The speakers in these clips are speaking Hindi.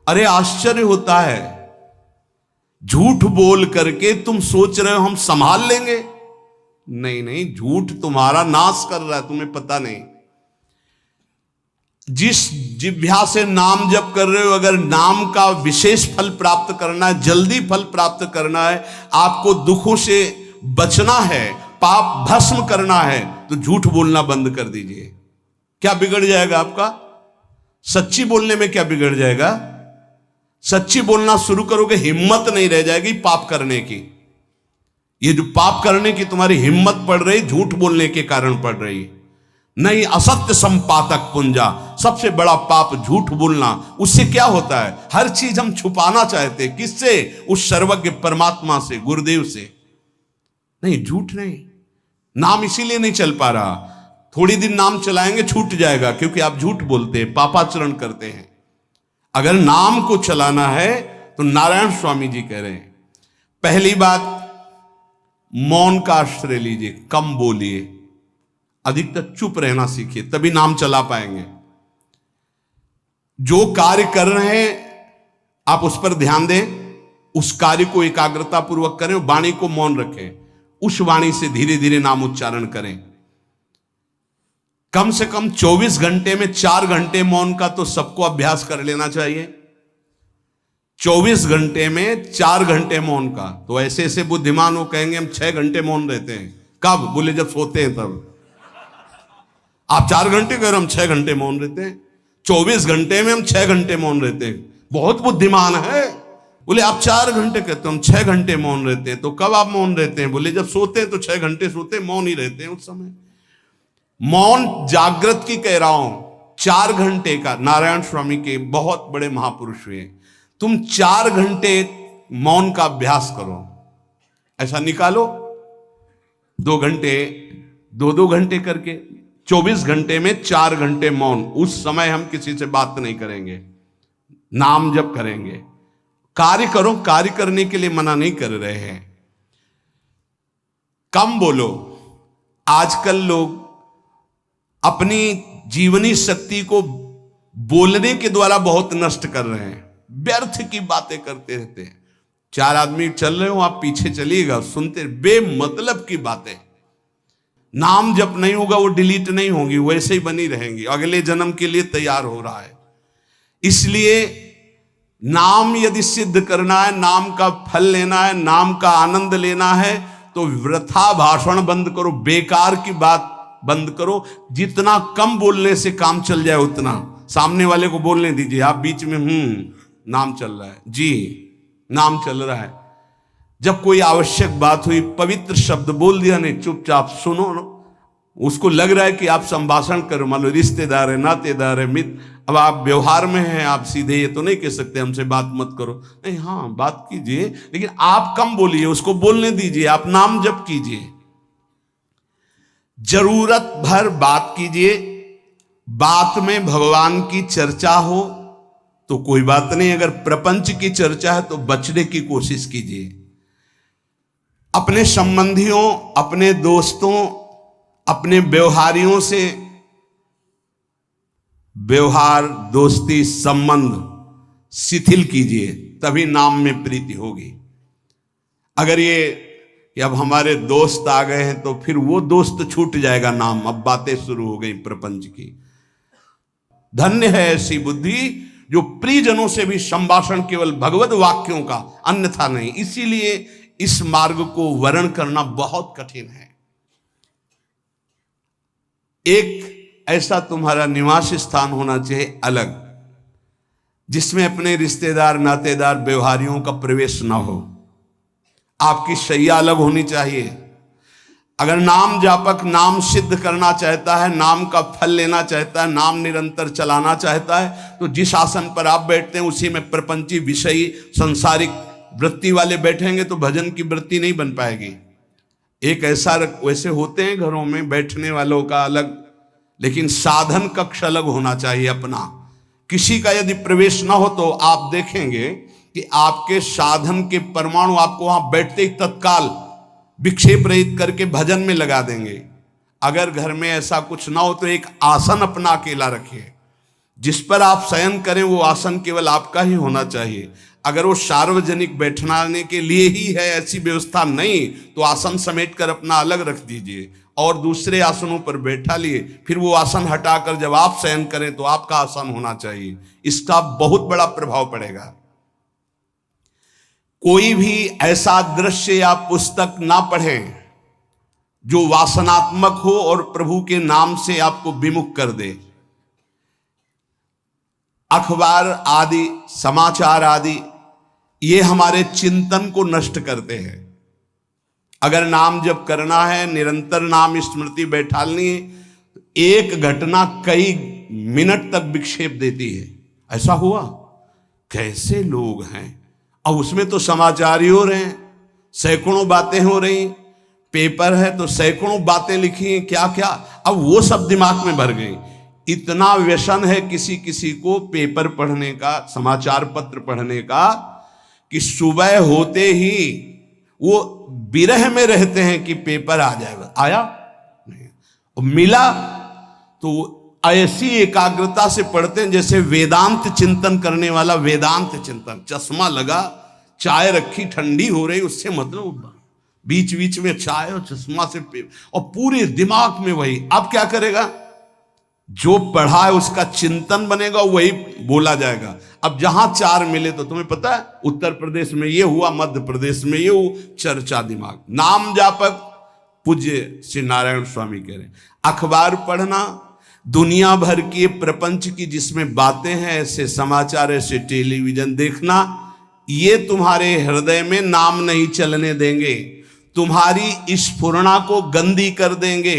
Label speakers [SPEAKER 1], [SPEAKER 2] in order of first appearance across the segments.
[SPEAKER 1] अरे आश्चर्य होता है, झूठ बोल करके तुम सोच रहे हो हम संभाल लेंगे। नहीं नहीं, झूठ तुम्हारा नाश कर रहा है, तुम्हें पता नहीं। जिस जिह्वा से नाम जप कर रहे हो, अगर नाम का विशेष फल प्राप्त करना है, जल्दी फल प्राप्त करना है, आपको दुखों से बचना है, पाप भस्म करना है, तो झूठ बोलना बंद कर दीजिए। क्या बिगड़ जाएगा आपका? सच्ची बोलने में क्या बिगड़ जाएगा? सच्ची बोलना शुरू करोगे, हिम्मत नहीं रह जाएगी पाप करने की। ये जो पाप करने की तुम्हारी हिम्मत पड़ रही, झूठ बोलने के कारण पड़ रही। नहीं, असत्य संपातक पुंजा, सबसे बड़ा पाप झूठ बोलना। उससे क्या होता है? हर चीज हम छुपाना चाहते, किससे? उस सर्वज्ञ परमात्मा से, गुरुदेव से। नहीं, झूठ नहीं। नाम इसीलिए नहीं चल पा रहा, थोड़ी दिन नाम चलाएंगे छूट जाएगा, क्योंकि आप झूठ बोलते हैं, पापाचरण करते हैं। अगर नाम को चलाना है तो नारायण स्वामी जी कह रहे हैं, पहली बात मौन का आश्रय लीजिए, कम बोलिए, अधिकतर चुप रहना सीखिए, तभी नाम चला पाएंगे। जो कार्य कर रहे हैं आप उस पर ध्यान दें, उस कार्य को एकाग्रता पूर्वक करें, वाणी को मौन रखें, उस वाणी से धीरे धीरे नाम उच्चारण करें। कम से कम 24 घंटे में 4 घंटे मौन का तो सबको अभ्यास कर लेना चाहिए। 24 घंटे में 4 घंटे मौन का। तो ऐसे ऐसे बुद्धिमान हो कहेंगे हम 6 घंटे मौन रहते हैं। कब? बोले जब सोते हैं तब। आप 4 घंटे कह रहे, हम 6 घंटे मौन रहते हैं। 24 घंटे में हम 6 घंटे मौन रहते हैं, बहुत बुद्धिमान है। बोले आप 4 घंटे कहते हो, हम 6 घंटे मौन रहते हैं। तो कब आप मौन रहते हैं? बोले जब सोते हैं तो 6 घंटे सोते हैं, मौन ही रहते हैं उस समय। मौन जागृत की कह रहा हूं, 4 घंटे का। नारायण स्वामी के बहुत बड़े महापुरुष हुए, तुम 4 घंटे मौन का अभ्यास करो, ऐसा निकालो 2 घंटे, 2-2 घंटे करके 24 घंटे में 4 घंटे मौन। उस समय हम किसी से बात नहीं करेंगे, नाम जप करेंगे। कार्य करो, कार्य करने के लिए मना नहीं कर रहे हैं। कम बोलो। आजकल लोग अपनी जीवनी शक्ति को बोलने के द्वारा बहुत नष्ट कर रहे हैं, व्यर्थ की बातें करते रहते हैं। 4 आदमी चल रहे हो, आप पीछे चलिएगा, सुनते, बेमतलब की बातें। नाम जप नहीं होगा, वो डिलीट नहीं होंगी, वैसे ही बनी रहेंगी, अगले जन्म के लिए तैयार हो रहा है। इसलिए नाम यदि सिद्ध करना है, नाम का फल लेना है, नाम का आनंद लेना है, तो वृथा भाषण बंद करो, बेकार की बात बंद करो। जितना कम बोलने से काम चल जाए उतना। सामने वाले को बोलने दीजिए, आप बीच में नाम चल रहा है जी, नाम चल रहा है। जब कोई आवश्यक बात हुई, पवित्र शब्द बोल दिया, नहीं चुपचाप सुनो ना। उसको लग रहा है कि आप संभाषण करो, मान लो रिश्तेदार है, नातेदार है, मित्र, अब आप व्यवहार में हैं, आप सीधे ये तो नहीं कह सकते हमसे बात मत करो, नहीं, हाँ बात कीजिए, लेकिन आप कम बोलिए, उसको बोलने दीजिए, आप नाम जप कीजिए, जरूरत भर बात कीजिए। बात में भगवान की चर्चा हो तो कोई बात नहीं, अगर प्रपंच की चर्चा है तो बचने की कोशिश कीजिए। अपने संबंधियों, अपने दोस्तों, अपने व्यवहारियों से व्यवहार, दोस्ती, संबंध शिथिल कीजिए, तभी नाम में प्रीति होगी। अगर ये कि अब हमारे दोस्त आ गए हैं तो फिर वो दोस्त छूट जाएगा नाम, अब बातें शुरू हो गई प्रपंच की। धन्य है ऐसी बुद्धि जो प्रियजनों से भी संभाषण केवल भगवत वाक्यों का, अन्यथा नहीं। इसीलिए इस मार्ग को वर्ण करना बहुत कठिन है। एक ऐसा तुम्हारा निवास स्थान होना चाहिए अलग, जिसमें अपने रिश्तेदार, नातेदार, व्यवहारियों का प्रवेश ना हो। आपकी शैया अलग होनी चाहिए। अगर नाम जापक नाम सिद्ध करना चाहता है, नाम का फल लेना चाहता है, नाम निरंतर चलाना चाहता है, तो जिस आसन पर आप बैठते हैं उसी में प्रपंची, विषयी, संसारिक वृत्ति वाले बैठेंगे तो भजन की वृत्ति नहीं बन पाएगी। एक ऐसा वैसे होते हैं घरों में बैठने वालों का अलग, लेकिन साधन कक्ष अलग होना चाहिए अपना। किसी का यदि प्रवेश ना हो तो आप देखेंगे कि आपके साधन के परमाणु आपको वहां बैठते ही तत्काल विक्षेप रहित करके भजन में लगा देंगे। अगर घर में ऐसा कुछ ना हो तो एक आसन अपना अकेला रखिए, जिस पर आप शयन करें वो आसन केवल आपका ही होना चाहिए। अगर वो सार्वजनिक बैठने के लिए ही है, ऐसी व्यवस्था नहीं, तो आसन समेट कर अपना अलग रख दीजिए और दूसरे आसनों पर बैठा लिए, फिर वो आसन हटाकर जब आप शयन करें तो आपका आसन होना चाहिए। इसका बहुत बड़ा प्रभाव पड़ेगा। कोई भी ऐसा दृश्य या पुस्तक ना पढ़ें जो वासनात्मक हो और प्रभु के नाम से आपको विमुख कर दे। अखबार आदि, समाचार आदि, ये हमारे चिंतन को नष्ट करते हैं। अगर नाम जप करना है, निरंतर नाम स्मृति बैठालनी है, एक घटना कई मिनट तक विक्षेप देती है। ऐसा हुआ, कैसे लोग हैं, अब उसमें तो समाचार ही हो रहे हैं, सैकड़ों बातें हो रही, पेपर है तो सैकड़ों बातें लिखी हैं, क्या क्या, अब वो सब दिमाग में भर गई। इतना व्यसन है किसी किसी को पेपर पढ़ने का, समाचार पत्र पढ़ने का, कि सुबह होते ही वो विरह में रहते हैं कि पेपर आ जाएगा। आया नहीं, मिला तो ऐसी एकाग्रता से पढ़ते हैं जैसे वेदांत चिंतन करने वाला वेदांत चिंतन। चश्मा लगा, चाय रखी, ठंडी हो रही, उससे मतलब बीच बीच में चाय और चश्मा से और पूरे दिमाग में वही। अब क्या करेगा, जो पढ़ा है उसका चिंतन बनेगा, वही बोला जाएगा। अब जहां चार मिले तो तुम्हें पता है, उत्तर प्रदेश में ये हुआ, मध्य प्रदेश में ये हुआ, चर्चा दिमाग। नाम जापक पूज्य श्री नारायण स्वामी कह रहे, अखबार पढ़ना, दुनिया भर की प्रपंच की जिसमें बातें हैं, ऐसे समाचार, ऐसे टेलीविजन देखना, ये तुम्हारे हृदय में नाम नहीं चलने देंगे, तुम्हारी स्फुरणा को गंदी कर देंगे,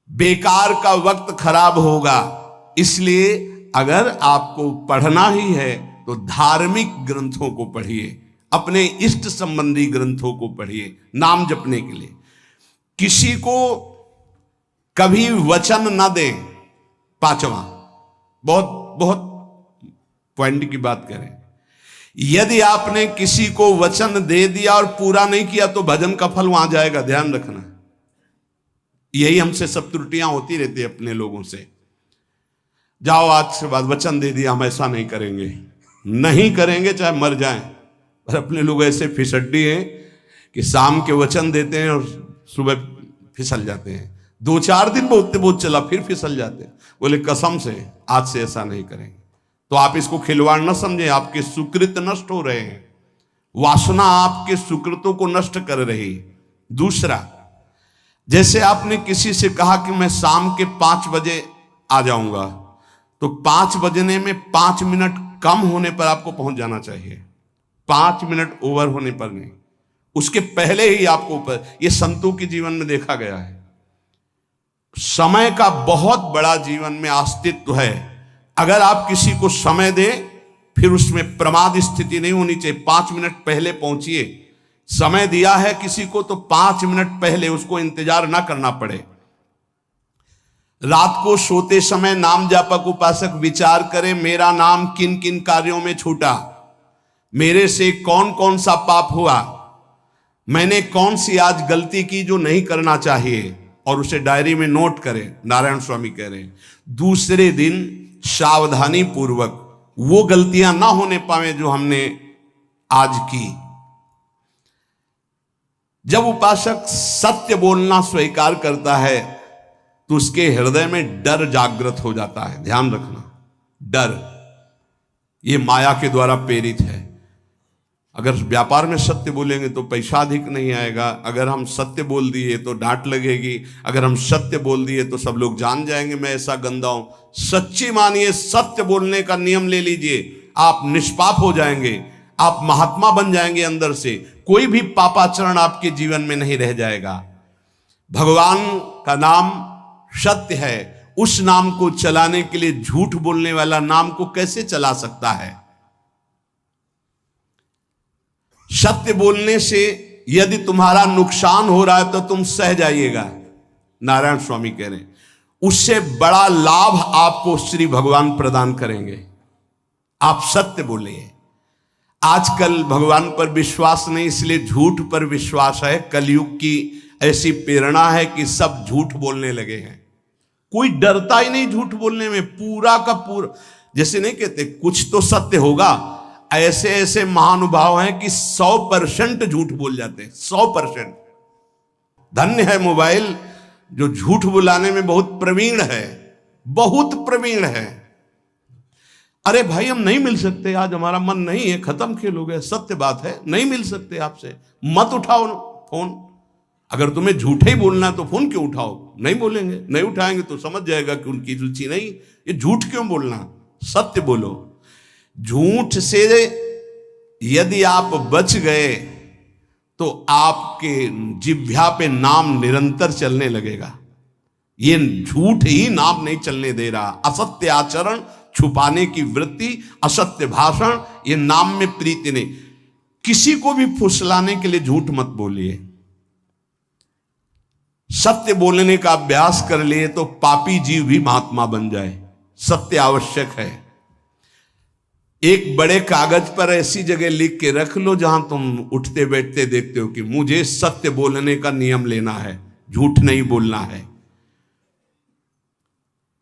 [SPEAKER 1] बेकार का वक्त खराब होगा। इसलिए अगर आपको पढ़ना ही है तो धार्मिक ग्रंथों को पढ़िए, अपने इष्ट संबंधी ग्रंथों को पढ़िए नाम जपने के लिए। किसी को कभी वचन न दें। पांचवा, बहुत बहुत पॉइंट की बात करें, यदि आपने किसी को वचन दे दिया और पूरा नहीं किया तो भजन का फल वहां जाएगा, ध्यान रखना। यही हमसे सब त्रुटियां होती रहती है अपने लोगों से। जाओ आज से बाद वचन दे दिया, हम ऐसा नहीं करेंगे, नहीं करेंगे चाहे मर जाएं। और अपने लोग ऐसे फिसड्डी हैं कि शाम के वचन देते हैं और सुबह फिसल जाते हैं। 2-4 दिन बहुत बहुत चला, फिर फिसल जाते हैं। बोले कसम से आज से ऐसा नहीं करेंगे। तो आप इसको खिलवाड़ न समझें, आपके सुकृत नष्ट हो रहे हैं, वासना आपके सुकृतों को नष्ट कर रही। दूसरा, जैसे आपने किसी से कहा कि मैं शाम के 5 बजे आ जाऊंगा, तो 5 बजने में 5 मिनट कम होने पर आपको पहुंच जाना चाहिए, 5 मिनट ओवर होने पर नहीं, उसके पहले ही आपको ऊपर। यह संतों के जीवन में देखा गया है। समय का बहुत बड़ा जीवन में अस्तित्व है। अगर आप किसी को समय दें, फिर उसमें प्रमाद स्थिति नहीं होनी चाहिए। 5 मिनट पहले पहुंचिए। समय दिया है किसी को तो 5 मिनट पहले उसको इंतजार ना करना पड़े। रात को सोते समय नाम जापक उपासक विचार करें, मेरा नाम किन किन कार्यों में छूटा, मेरे से कौन कौन सा पाप हुआ, मैंने कौन सी आज गलती की जो नहीं करना चाहिए, और उसे डायरी में नोट करें। नारायण स्वामी कह रहे हैं दूसरे दिन सावधानी पूर्वक वो गलतियां ना होने पावे जो हमने आज की। जब उपासक सत्य बोलना स्वीकार करता है तो उसके हृदय में डर जागृत हो जाता है। ध्यान रखना, डर ये माया के द्वारा प्रेरित है। अगर व्यापार में सत्य बोलेंगे तो पैसा अधिक नहीं आएगा, अगर हम सत्य बोल दिए तो डांट लगेगी, अगर हम सत्य बोल दिए तो सब लोग जान जाएंगे मैं ऐसा गंदा हूं। सच्ची मानिए, सत्य बोलने का नियम ले लीजिए, आप निष्पाप हो जाएंगे, आप महात्मा बन जाएंगे अंदर से। कोई भी पापाचरण आपके जीवन में नहीं रह जाएगा। भगवान का नाम सत्य है, उस नाम को चलाने के लिए झूठ बोलने वाला नाम को कैसे चला सकता है। सत्य बोलने से यदि तुम्हारा नुकसान हो रहा है तो तुम सह जाइएगा। नारायण स्वामी कह रहे हैं उससे बड़ा लाभ आपको श्री भगवान प्रदान करेंगे। आप सत्य बोलिए। आजकल भगवान पर विश्वास नहीं, इसलिए झूठ पर विश्वास है। कलयुग की ऐसी प्रेरणा है कि सब झूठ बोलने लगे हैं। कोई डरता ही नहीं झूठ बोलने में, पूरा का पूरा। जैसे नहीं कहते कुछ तो सत्य होगा, ऐसे ऐसे महानुभाव हैं कि 100% झूठ बोल जाते हैं, 100%। धन्य है मोबाइल जो झूठ बुलाने में बहुत प्रवीण है, बहुत प्रवीण है। अरे भाई हम नहीं मिल सकते, आज हमारा मन नहीं है, खत्म खेल हो गया, सत्य बात है, नहीं मिल सकते आपसे, मत उठाओ फोन। अगर तुम्हें झूठे ही बोलना है तो फोन क्यों उठाओ? नहीं बोलेंगे, नहीं उठाएंगे तो समझ जाएगा कि उनकी रुचि नहीं। ये झूठ क्यों बोलना, सत्य बोलो। झूठ से यदि आप बच गए तो आपके जिह्वा पे नाम निरंतर चलने लगेगा। ये झूठ ही नाम नहीं चलने दे रहा। असत्य आचरण, छुपाने की वृत्ति, असत्य भाषण, ये नाम में प्रीति नहीं। किसी को भी फुसलाने के लिए झूठ मत बोलिए। सत्य बोलने का अभ्यास कर लिए तो पापी जीव भी महात्मा बन जाए। सत्य आवश्यक है। एक बड़े कागज पर ऐसी जगह लिख के रख लो जहां तुम उठते बैठते देखते हो कि मुझे सत्य बोलने का नियम लेना है, झूठ नहीं बोलना है।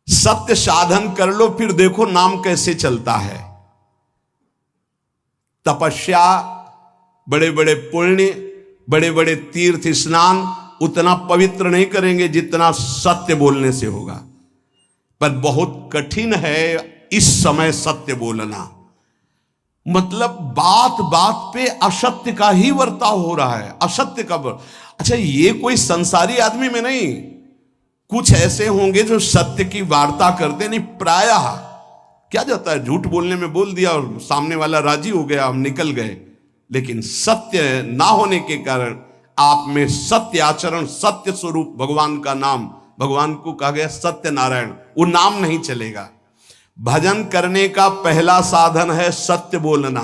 [SPEAKER 1] सत्य साधन कर लो, फिर देखो नाम कैसे चलता है। तपस्या, बड़े बड़े पुण्य, बड़े बड़े तीर्थ स्नान उतना पवित्र नहीं करेंगे जितना सत्य बोलने से होगा। पर बहुत कठिन है इस समय सत्य बोलना। मतलब बात बात पे असत्य का ही वर्ताव हो रहा है, असत्य का अच्छा, ये कोई संसारी आदमी में नहीं, कुछ ऐसे होंगे जो सत्य की वार्ता करते नहीं। प्रायः क्या जाता है, झूठ बोलने में बोल दिया और सामने वाला राजी हो गया, हम निकल गए। लेकिन सत्य ना होने के कारण आप में सत्य आचरण, सत्य स्वरूप भगवान का नाम, भगवान को कहा गया सत्य नारायण, वो नाम नहीं चलेगा। भजन करने का पहला साधन है सत्य बोलना,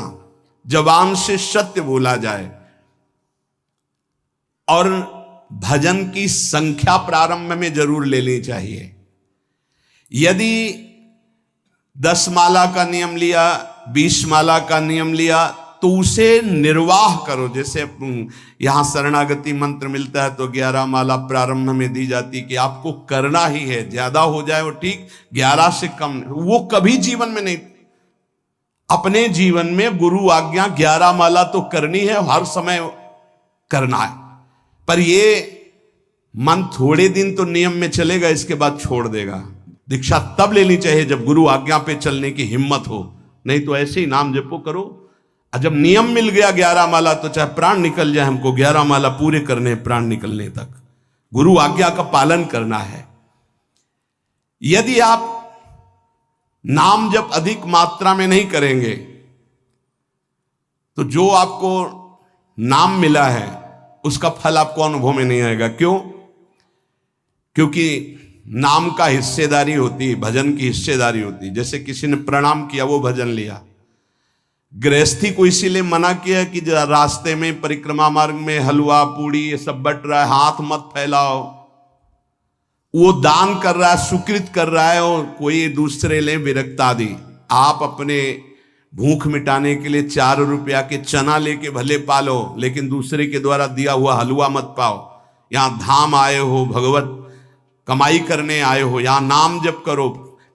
[SPEAKER 1] जबान से सत्य बोला जाए। और भजन की संख्या प्रारंभ में जरूर लेनी चाहिए। यदि 10 माला का नियम लिया, 20 माला का नियम लिया, तो उसे निर्वाह करो। जैसे यहां शरणागति मंत्र मिलता है तो 11 माला प्रारंभ में दी जाती कि आपको करना ही है, ज्यादा हो जाए वो ठीक, 11 से कम वो कभी जीवन में नहीं। अपने जीवन में गुरु आज्ञा 11 माला तो करनी है, हर समय करना है। पर ये मन थोड़े दिन तो नियम में चलेगा, इसके बाद छोड़ देगा। दीक्षा तब लेनी चाहिए जब गुरु आज्ञा पे चलने की हिम्मत हो, नहीं तो ऐसे ही नाम जपो करो। जब नियम मिल गया 11 माला तो चाहे प्राण निकल जाए, हमको 11 माला पूरे करने, प्राण निकलने तक गुरु आज्ञा का पालन करना है। यदि आप नाम जप अधिक मात्रा में नहीं करेंगे तो जो आपको नाम मिला है उसका फल आपको अनुभव में नहीं आएगा। क्यों? क्योंकि नाम का हिस्सेदारी होती है, भजन की हिस्सेदारी होती है। जैसे किसी ने प्रणाम किया, वो भजन लिया। गृहस्थी को इसीलिए मना किया कि रास्ते में परिक्रमा मार्ग में हलवा पूड़ी ये सब बट रहा है, हाथ मत फैलाओ। वो दान कर रहा है, सुकृत कर रहा है, और कोई दूसरे ले विरक्त आदि। आप अपने भूख मिटाने के लिए 4 रुपया के चना लेके भले पालो, लेकिन दूसरे के द्वारा दिया हुआ हलवा मत पाओ। यहां धाम आए हो, भगवत कमाई करने आए हो, यहां नाम जप करो,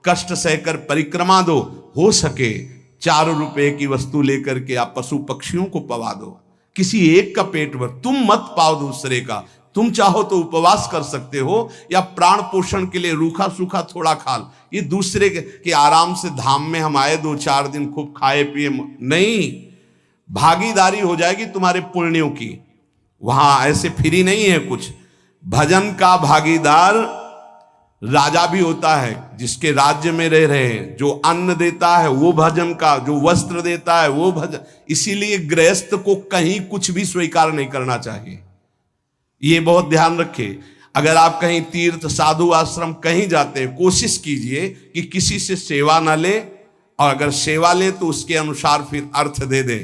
[SPEAKER 1] कष्ट सहकर परिक्रमा दो। हो सके 4 रुपए की वस्तु लेकर के आप पशु पक्षियों को पवा दो, किसी एक का पेट भर, तुम मत पाओ दूसरे का। तुम चाहो तो उपवास कर सकते हो, या प्राण पोषण के लिए रूखा सूखा थोड़ा खा लो। ये दूसरे के आराम से धाम में हम आए 2-4 दिन खूब खाए पिए नहीं, भागीदारी हो जाएगी तुम्हारे पुण्यों की। वहां ऐसे फ्री नहीं है कुछ। भजन का भागीदार राजा भी होता है, जिसके राज्य में रह रहे हैं। जो अन्न देता है वो भजन का, जो वस्त्र देता है वो भजन। इसीलिए गृहस्थ को कहीं कुछ भी स्वीकार नहीं करना चाहिए, ये बहुत ध्यान रखें। अगर आप कहीं तीर्थ साधु आश्रम कहीं जाते हैं, कोशिश कीजिए कि किसी से सेवा ना ले, और अगर सेवा ले तो उसके अनुसार फिर अर्थ दे दे।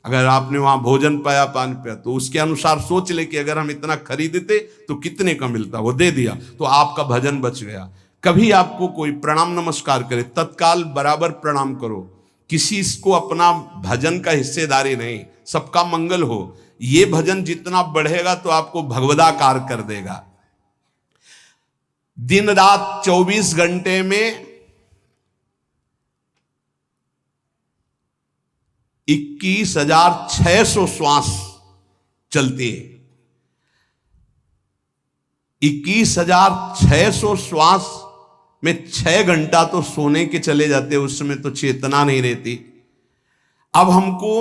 [SPEAKER 1] अगर आपने वहां भोजन पाया, पानी पाया, तो उसके अनुसार सोच ले कि अगर हम इतना खरीदते तो कितने का मिलता, वो दे दिया तो आपका भजन बच गया। कभी आपको कोई प्रणाम नमस्कार करे, तत्काल बराबर प्रणाम करो। किसी को अपना भजन का हिस्सेदारी नहीं, सबका मंगल हो। ये भजन जितना बढ़ेगा तो आपको भगवदाकार कर देगा। दिन रात 24 घंटे में 21,600 श्वास चलती है। 21,600 श्वास में 6 घंटा तो सोने के चले जाते, उसमें तो चेतना नहीं रहती। अब हमको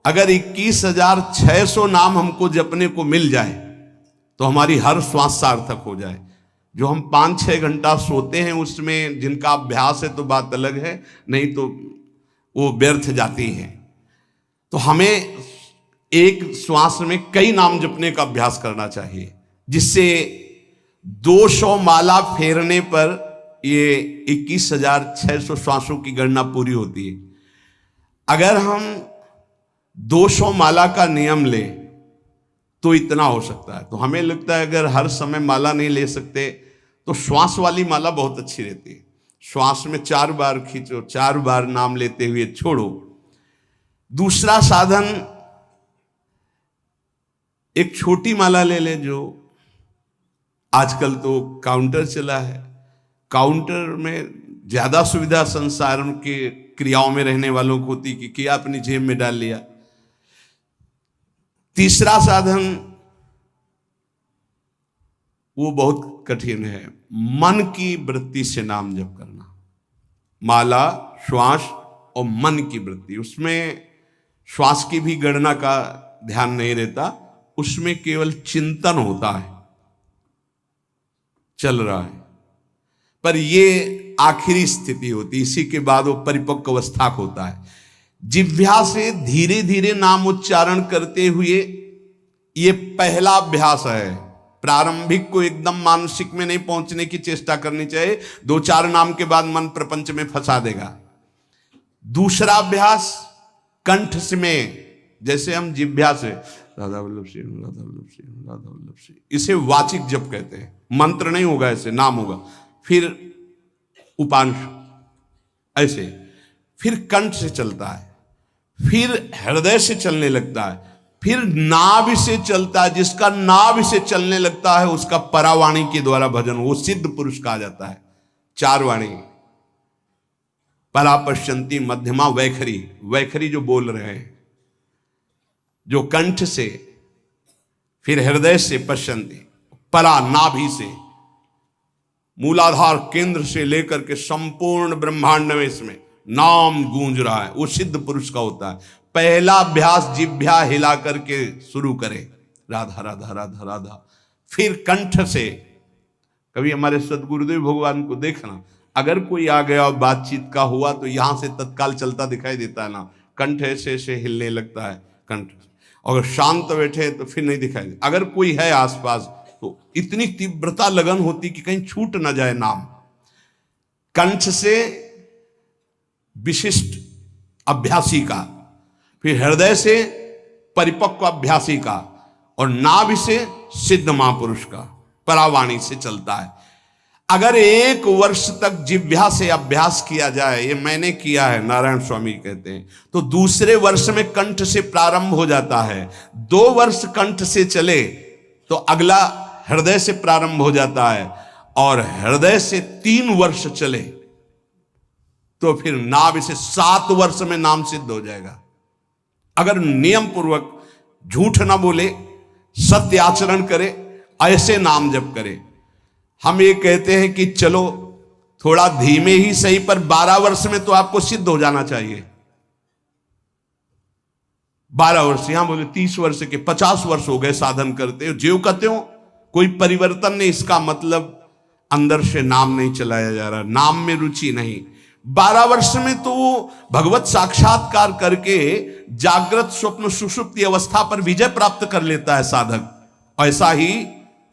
[SPEAKER 1] अगर 21,600 नाम हमको जपने को मिल जाए तो हमारी हर श्वास सार्थक हो जाए। जो हम 5-6 घंटा सोते हैं उसमें जिनका अभ्यास है तो बात अलग है, नहीं तो वो व्यर्थ जाती है। तो हमें एक श्वास में कई नाम जपने का अभ्यास करना चाहिए, जिससे 200 माला फेरने पर ये 21,600 श्वासों की गणना पूरी होती है। अगर हम 200 माला का नियम लें तो इतना हो सकता है। तो हमें लगता है अगर हर समय माला नहीं ले सकते तो श्वास वाली माला बहुत अच्छी रहती है। श्वास में 4 बार खींचो, 4 बार नाम लेते हुए छोड़ो। दूसरा साधन, एक छोटी माला ले ले, जो आजकल तो काउंटर चला है। काउंटर में ज्यादा सुविधा संसार के क्रियाओं में रहने वालों को होती कि क्या अपनी जेब में डाल लिया। तीसरा साधन वो बहुत कठिन है, मन की वृत्ति से नाम जप करना। माला, श्वास और मन की वृत्ति, उसमें श्वास की भी गणना का ध्यान नहीं रहता, उसमें केवल चिंतन होता है, चल रहा है। पर ये आखिरी स्थिति होती, इसी के बाद वो परिपक्व अवस्था होता है। जिह्वा से धीरे धीरे नाम उच्चारण करते हुए ये पहला अभ्यास है। प्रारंभिक को एकदम मानसिक में नहीं पहुंचने की चेष्टा करनी चाहिए, 2-4 नाम के बाद मन प्रपंच में फंसा देगा। दूसरा अभ्यास कंठ से में, जैसे हम जिह्वा से राधा वल्लभ श्री राधा वल्लभ श्री राधा वल्लभ श्री, इसे वाचिक जप कहते हैं। मंत्र नहीं होगा, ऐसे नाम होगा। फिर उपांश ऐसे, फिर कंठ से चलता है, फिर हृदय से चलने लगता है, फिर नाभि से चलता है। जिसका नाभि से चलने लगता है उसका परावाणी के द्वारा भजन, वो सिद्ध पुरुष कहा जाता है। 4 वाणी, परा, पश्यंती, मध्यमा, वैखरी। वैखरी जो बोल रहे हैं, जो कंठ से, फिर हृदय से पश्यंती, परा नाभि से, मूलाधार केंद्र से लेकर के संपूर्ण ब्रह्मांड में इसमें नाम गूंज रहा है, वो सिद्ध पुरुष का होता है। पहला अभ्यास जिह्वा हिला करके शुरू करें, राधा राधा राधा राधा। फिर कंठ से, कभी हमारे सदगुरुदेव भगवान को देखना, अगर कोई आ गया और बातचीत का हुआ तो यहां से तत्काल चलता दिखाई देता है ना, कंठ ऐसे ऐसे हिलने लगता है कंठ। अगर शांत बैठे तो फिर नहीं दिखाई देता। अगर कोई है आसपास तो इतनी तीव्रता लगन होती कि कहीं छूट ना जाए नाम। कंठ से विशिष्ट अभ्यासी का, फिर हृदय से परिपक्व अभ्यासी का, और नाभि से सिद्ध महापुरुष का, परावाणी से चलता है। अगर 1 वर्ष तक जिह्वा से अभ्यास किया जाए, ये मैंने किया है, नारायण स्वामी कहते हैं, तो दूसरे वर्ष में कंठ से प्रारंभ हो जाता है। 2 वर्ष कंठ से चले तो अगला हृदय से प्रारंभ हो जाता है, और हृदय से 3 वर्ष चले तो फिर नाभि से 7 वर्ष में नाम सिद्ध हो जाएगा। अगर नियम पूर्वक झूठ ना बोले, सत्य आचरण करे, ऐसे नाम जप करे। हम ये कहते हैं कि चलो थोड़ा धीमे ही सही, पर 12 वर्ष में तो आपको सिद्ध हो जाना चाहिए। 12 वर्ष, यहां बोले 30 वर्ष के, 50 वर्ष हो गए साधन करते हो, ज्यों कहते हो कोई परिवर्तन नहीं। इसका मतलब अंदर से नाम नहीं चलाया जा रहा, नाम में रुचि नहीं। 12 वर्ष में तो भगवत साक्षात्कार करके जागृत स्वप्न सुषुप्ति अवस्था पर विजय प्राप्त कर लेता है साधक। ऐसा ही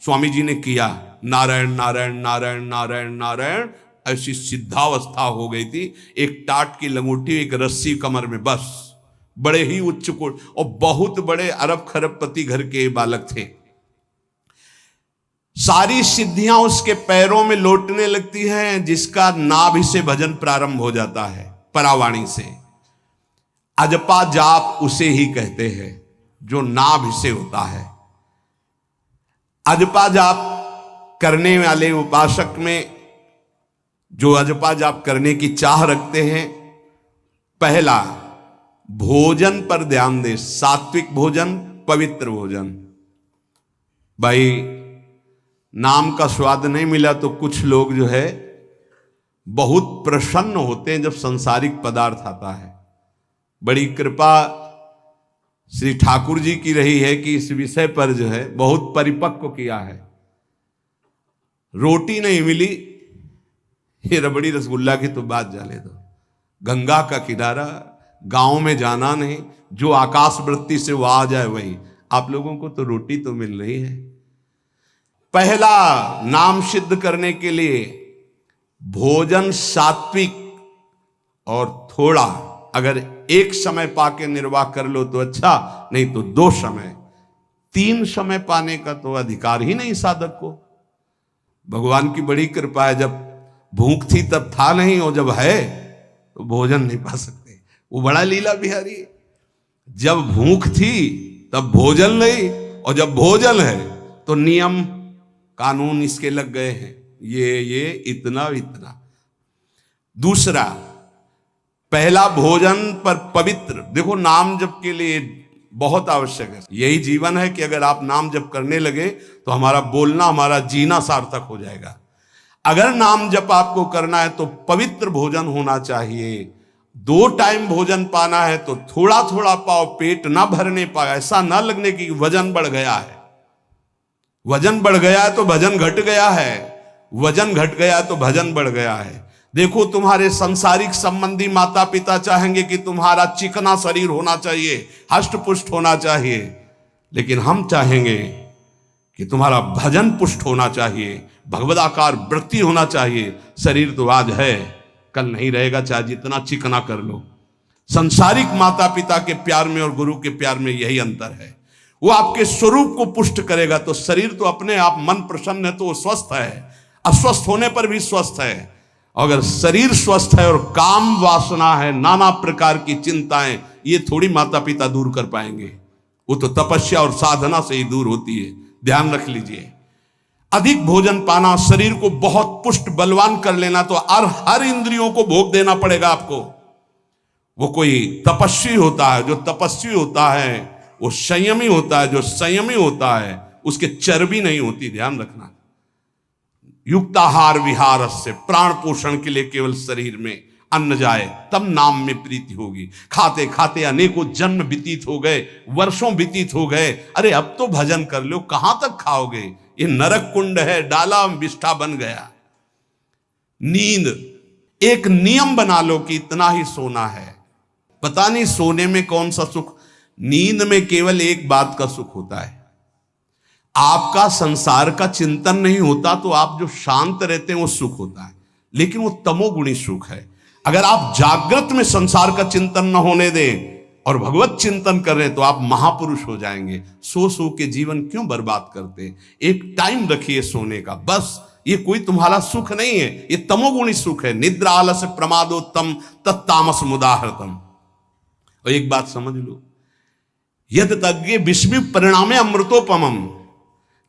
[SPEAKER 1] स्वामी जी ने किया। नारायण नारायण नारायण नारायण नारायण, ऐसी सिद्धावस्था हो गई थी। एक टाट की लंगोटी, एक रस्सी कमर में, बस। बड़े ही उच्च कोट और बहुत बड़े अरब खरबपति घर के बालक थे। सारी सिद्धियां उसके पैरों में लौटने लगती हैं, जिसका नाभि से भजन प्रारंभ हो जाता है, परावाणी से। अजपा जाप उसे ही कहते हैं जो नाभि से होता है। अजपा जाप करने वाले उपासक में जो अजपा जाप करने की चाह रखते हैं, पहला भोजन पर ध्यान दे, सात्विक भोजन, पवित्र भोजन। भाई नाम का स्वाद नहीं मिला तो कुछ लोग जो है बहुत प्रसन्न होते हैं जब सांसारिक पदार्थ आता है। बड़ी कृपा श्री ठाकुर जी की रही है कि इस विषय पर जो है बहुत परिपक्व किया है। रोटी नहीं मिली, ये रबड़ी रसगुल्ला की तो बात जाने दो। गंगा का किनारा, गांव में जाना नहीं, जो आकाश वृत्ति से वो आ जाए वही। आप लोगों को तो रोटी तो मिल रही है। पहला नाम सिद्ध करने के लिए भोजन सात्विक और थोड़ा, अगर एक समय पाके निर्वाह कर लो तो अच्छा, नहीं तो 2 समय, 3 समय पाने का तो अधिकार ही नहीं साधक को। भगवान की बड़ी कृपा है, जब भूख थी तब था नहीं, और जब है तो भोजन नहीं पा सकते। वो बड़ा लीला बिहारी है। जब भूख थी तब भोजन नहीं, और जब भोजन है तो नियम कानून इसके लग गए हैं, ये इतना इतना। दूसरा, पहला भोजन पर पवित्र। देखो नाम जप के लिए बहुत आवश्यक है। यही जीवन है कि अगर आप नाम जप करने लगे तो हमारा बोलना, हमारा जीना सार्थक हो जाएगा। अगर नाम जप आपको करना है तो पवित्र भोजन होना चाहिए। 2 टाइम भोजन पाना है तो थोड़ा थोड़ा पाओ, पेट ना भरने पाए, ऐसा ना लगने की वजन बढ़ गया है। वजन बढ़ गया है तो भजन घट गया है, वजन घट गया है तो भजन बढ़ गया है। देखो तुम्हारे संसारिक संबंधी माता पिता चाहेंगे कि तुम्हारा चिकना शरीर होना चाहिए, हष्ट पुष्ट होना चाहिए, लेकिन हम चाहेंगे कि तुम्हारा भजन पुष्ट होना चाहिए, भगवदाकार वृत्ति होना चाहिए। शरीर तो आज है, कल नहीं रहेगा, चाहे जितना चिकना कर लो। संसारिक माता पिता के प्यार में और गुरु के प्यार में यही अंतर है। वो आपके स्वरूप को पुष्ट करेगा तो शरीर तो अपने आप, मन प्रसन्न है तो वो स्वस्थ है, अस्वस्थ होने पर भी स्वस्थ है। अगर शरीर स्वस्थ है और काम वासना है, नाना प्रकार की चिंताएं, ये थोड़ी माता पिता दूर कर पाएंगे। वो तो तपस्या और साधना से ही दूर होती है, ध्यान रख लीजिए। अधिक भोजन पाना, शरीर को बहुत पुष्ट बलवान कर लेना, तो हर इंद्रियों को भोग देना पड़ेगा आपको। वो कोई तपस्वी होता है, जो तपस्वी होता है वो संयमी होता है, जो संयमी होता है उसके चर्बी नहीं होती, ध्यान रखना। युक्ताहार विहार से, प्राण पोषण के लिए केवल शरीर में अन्न जाए तब नाम में प्रीति होगी। खाते खाते अनेकों जन्म व्यतीत हो गए, वर्षों व्यतीत हो गए, अरे अब तो भजन कर लो, कहां तक खाओगे? ये नरक कुंड है, डाला विष्ठा बन गया। नींद, एक नियम बना लो कि इतना ही सोना है। पता नहीं सोने में कौन सा सुख, नींद में केवल एक बात का सुख होता है, आपका संसार का चिंतन नहीं होता, तो आप जो शांत रहते हैं वो सुख होता है, लेकिन वो तमोगुणी सुख है। अगर आप जागृत में संसार का चिंतन न होने दें और भगवत चिंतन कर रहे हैं तो आप महापुरुष हो जाएंगे। सो के जीवन क्यों बर्बाद करते? एक टाइम रखिए सोने का, बस। ये कोई तुम्हारा सुख नहीं है, ये तमोगुणी सुख है। निद्रा आलस्य प्रमादोत्तम तत्तामस मुदाहृतम। और एक बात समझ लो, यद तज्ञे विस्मि परिणामे अमृतोपमम।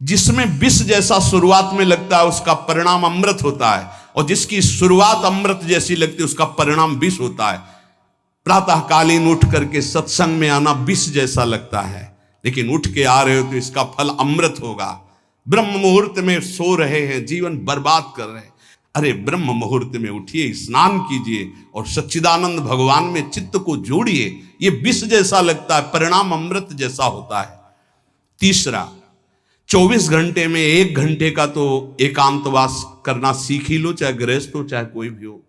[SPEAKER 1] जिसमें विष जैसा शुरुआत में लगता है उसका परिणाम अमृत होता है, और जिसकी शुरुआत अमृत जैसी लगती है उसका परिणाम विष होता है। प्रातःकालीन उठ करके सत्संग में आना विष जैसा लगता है, लेकिन उठ के आ रहे हो तो इसका फल अमृत होगा। ब्रह्म मुहूर्त में सो रहे हैं, जीवन बर्बाद कर रहे हैं, अरे ब्रह्म मुहूर्त में उठिए, स्नान कीजिए और सच्चिदानंद भगवान में चित्त को जोड़िए। ये विष जैसा लगता है, परिणाम अमृत जैसा होता है। तीसरा, 24 घंटे में 1 घंटे का तो एकांतवास करना सीख ही लो, चाहे गृहस्थ हो चाहे कोई भी हो।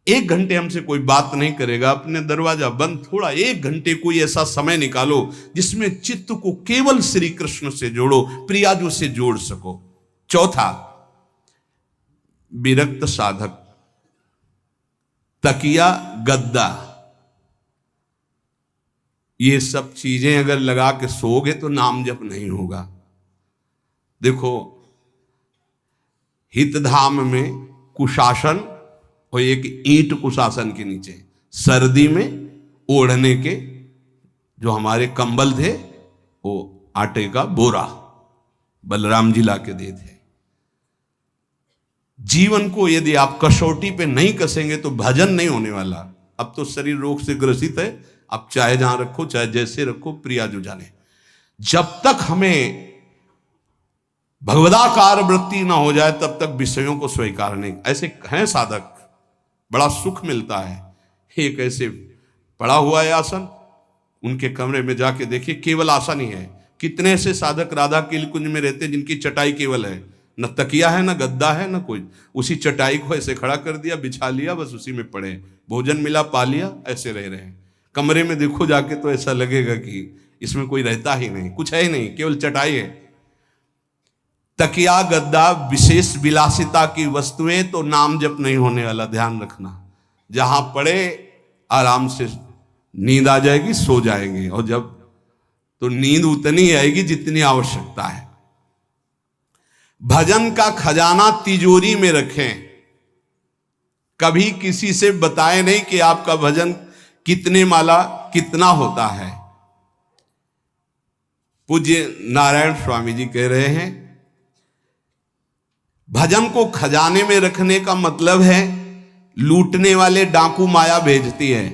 [SPEAKER 1] 1 घंटे हमसे कोई बात नहीं करेगा, अपने दरवाजा बंद, थोड़ा 1 घंटे कोई ऐसा समय निकालो जिसमें चित्त को केवल श्री कृष्ण से जोड़ो, प्रियाजू से जोड़ सको। चौथा, विरक्त साधक, तकिया, गद्दा, ये सब चीजें अगर लगा के सोओगे तो नाम जप नहीं होगा। देखो, हितधाम में कुशासन और एक ईंट कुशासन के नीचे, सर्दी में ओढ़ने के जो हमारे कंबल थे वो आटे का बोरा बलराम जी ला के दे थे। जीवन को यदि आप कसौटी पे नहीं कसेंगे तो भजन नहीं होने वाला। अब तो शरीर रोग से ग्रसित है, आप चाहे जहां रखो चाहे जैसे रखो, प्रिया जो जाने। जब तक हमें भगवदाकार वृत्ति ना हो जाए तब तक विषयों को स्वीकार नहीं। ऐसे हैं साधक, बड़ा सुख मिलता है। एक ऐसे पड़ा हुआ है आसन, उनके कमरे में जाके देखिए, केवल आसन ही है। कितने ऐसे साधक राधा के कुंज में रहते हैं जिनकी चटाई केवल है, न तकिया है न गद्दा है न कोई, उसी चटाई को ऐसे खड़ा कर दिया, बिछा लिया, बस उसी में पड़े, भोजन मिला पा लिया, ऐसे रह रहे हैं। कमरे में देखो जाके तो ऐसा लगेगा कि इसमें कोई रहता ही नहीं, कुछ है ही नहीं, केवल चटाई है। तकिया गद्दा विशेष विलासिता की वस्तुएं तो नाम जप नहीं होने वाला, ध्यान रखना। जहां पड़े आराम से नींद आ जाएगी, सो जाएंगे, और जब तो नींद उतनी आएगी जितनी आवश्यकता है। भजन का खजाना तिजोरी में रखें, कभी किसी से बताएं नहीं कि आपका भजन कितने माला कितना होता है। पूज्य नारायण स्वामी जी कह रहे हैं, भजन को खजाने में रखने का मतलब है लूटने वाले डाकू माया भेजती है,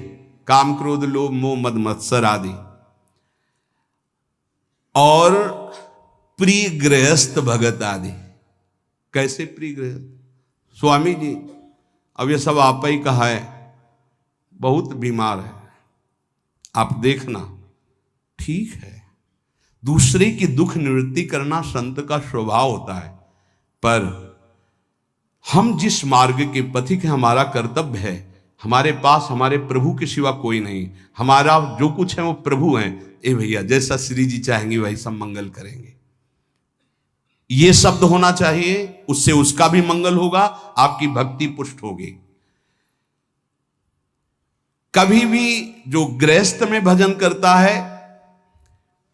[SPEAKER 1] काम क्रोध लोभ मोह मद मत्सर आदि, और प्रिय गृहस्थ भगत आदि। कैसे प्रिय गृहस्थ? स्वामी जी अब ये सब आप ही कहा है, बहुत बीमार है, आप देखना। ठीक है, दूसरे की दुख निवृत्ति करना संत का स्वभाव होता है, पर हम जिस मार्ग के पथिक हैं, हमारा कर्तव्य है, हमारे पास हमारे प्रभु के सिवा कोई नहीं, हमारा जो कुछ है वो प्रभु हैं। ए भैया, जैसा श्री जी चाहेंगे वही सब मंगल करेंगे, ये शब्द होना चाहिए, उससे उसका भी मंगल होगा, आपकी भक्ति पुष्ट होगी। कभी भी जो गृहस्थ में भजन करता है,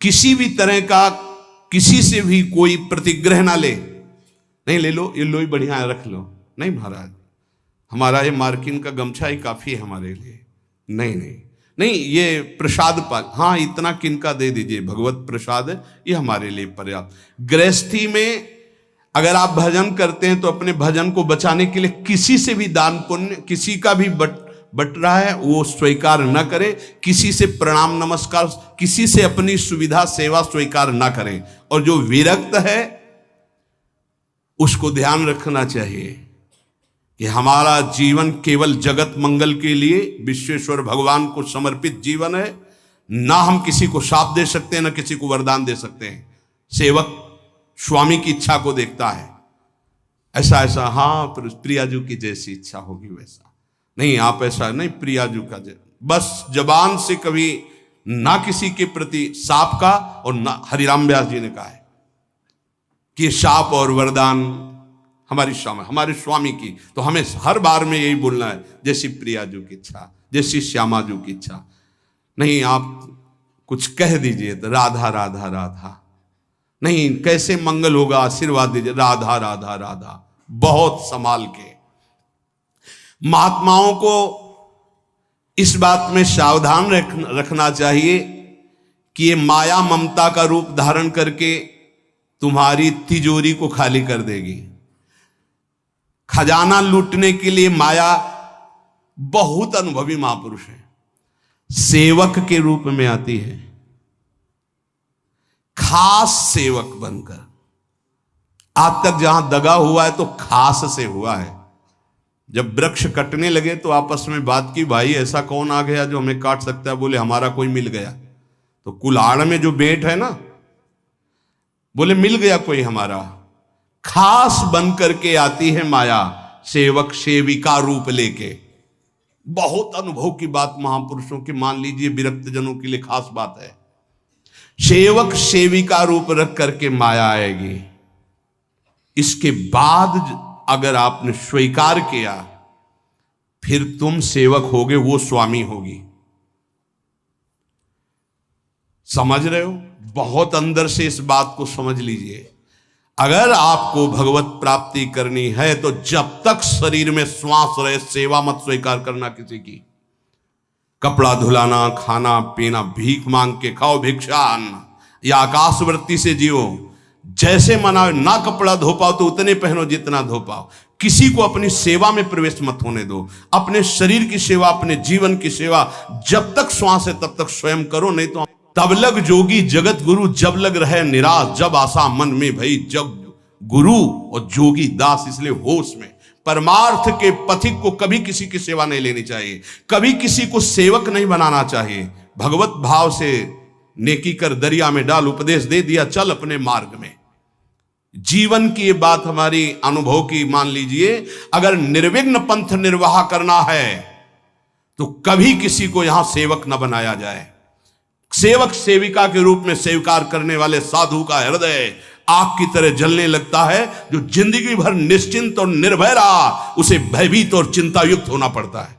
[SPEAKER 1] किसी भी तरह का किसी से भी कोई प्रतिग्रह ना ले, नहीं ले लो, ये लो ही बढ़िया है, रख लो, नहीं महाराज हमारा ये मार्किन का गमछा ही काफी है हमारे लिए, नहीं नहीं नहीं, ये प्रसाद पाल, हाँ इतना किनका दे दीजिए, भगवत प्रसाद है, ये हमारे लिए पर्याप्त। गृहस्थी में अगर आप भजन करते हैं तो अपने भजन को बचाने के लिए किसी से भी दान पुण्य, किसी का भी बट रहा है वो स्वीकार न करें, किसी से प्रणाम नमस्कार, किसी से अपनी सुविधा सेवा स्वीकार न करें। और जो विरक्त है उसको ध्यान रखना चाहिए कि हमारा जीवन केवल जगत मंगल के लिए विश्वेश्वर भगवान को समर्पित जीवन है। ना हम किसी को शाप दे सकते हैं, ना किसी को वरदान दे सकते हैं। सेवक स्वामी की इच्छा को देखता है, ऐसा ऐसा, हाँ प्रियाजू की जैसी इच्छा होगी वैसा नहीं, आप ऐसा नहीं, प्रियाजू का बस जबान से कभी ना किसी के प्रति शाप का, और ना हरिराम व्यास जी ने कहा है कि शाप और वरदान हमारी स्वामी, हमारे स्वामी की, तो हमें हर बार में यही बोलना है, जैसी प्रियाजू की इच्छा, जैसी श्यामाजू की इच्छा। नहीं आप कुछ कह दीजिए तो राधा राधा राधा, नहीं कैसे मंगल होगा, आशीर्वाद दीजिए राधा राधा राधा, बहुत संभाल के। महात्माओं को इस बात में सावधान रखना चाहिए कि ये माया ममता का रूप धारण करके तुम्हारी तिजोरी को खाली कर देगी। खजाना लूटने के लिए माया बहुत अनुभवी महापुरुष है, सेवक के रूप में आती है, खास सेवक बनकर। आज तक जहां दगा हुआ है तो खास से हुआ है। जब वृक्ष कटने लगे तो आपस में बात की, भाई ऐसा कौन आ गया जो हमें काट सकता है? बोले हमारा कोई मिल गया। तो कुल्हाड़ में जो बेंट है ना, बोले मिल गया कोई हमारा। खास बन करके आती है माया, सेवक सेविका रूप लेके। बहुत अनुभव की बात महापुरुषों की, मान लीजिए विरक्त जनों के लिए खास बात है। सेवक सेविका रूप रख करके माया आएगी। इसके बाद अगर आपने स्वीकार किया, फिर तुम सेवक होगे, वो स्वामी होगी। समझ रहे हो? बहुत अंदर से इस बात को समझ लीजिए। अगर आपको भगवत प्राप्ति करनी है तो जब तक शरीर में श्वास रहे, सेवा मत स्वीकार करना किसी की। कपड़ा धुलाना, खाना पीना, भीख मांग के खाओ, भिक्षा अन्न, या आकाशवृत्ति से जियो। जैसे मना, ना कपड़ा धो पाओ तो उतने पहनो जितना धो पाओ। किसी को अपनी सेवा में प्रवेश मत होने दो। अपने शरीर की सेवा, अपने जीवन की सेवा जब तक श्वास है तब तक स्वयं करो, नहीं तो तब लग जोगी जगत गुरु, जब लग रहे निराश, जब आशा मन में भई, जब गुरु और जोगी दास। इसलिए होश में परमार्थ के पथिक को कभी किसी की सेवा नहीं लेनी चाहिए, कभी किसी को सेवक नहीं बनाना चाहिए। भगवत भाव से नेकी कर दरिया में डाल, उपदेश दे दिया, चल अपने मार्ग में। जीवन की ये बात हमारी अनुभव की मान लीजिए, अगर निर्विघ्न पंथ निर्वाह करना है तो कभी किसी को यहां सेवक न बनाया जाए। सेवक सेविका के रूप में स्वीकार करने वाले साधु का हृदय आग की तरह जलने लगता है। जो जिंदगी भर निश्चिंत और निर्भय रहा, उसे भयभीत और चिंतायुक्त होना पड़ता है।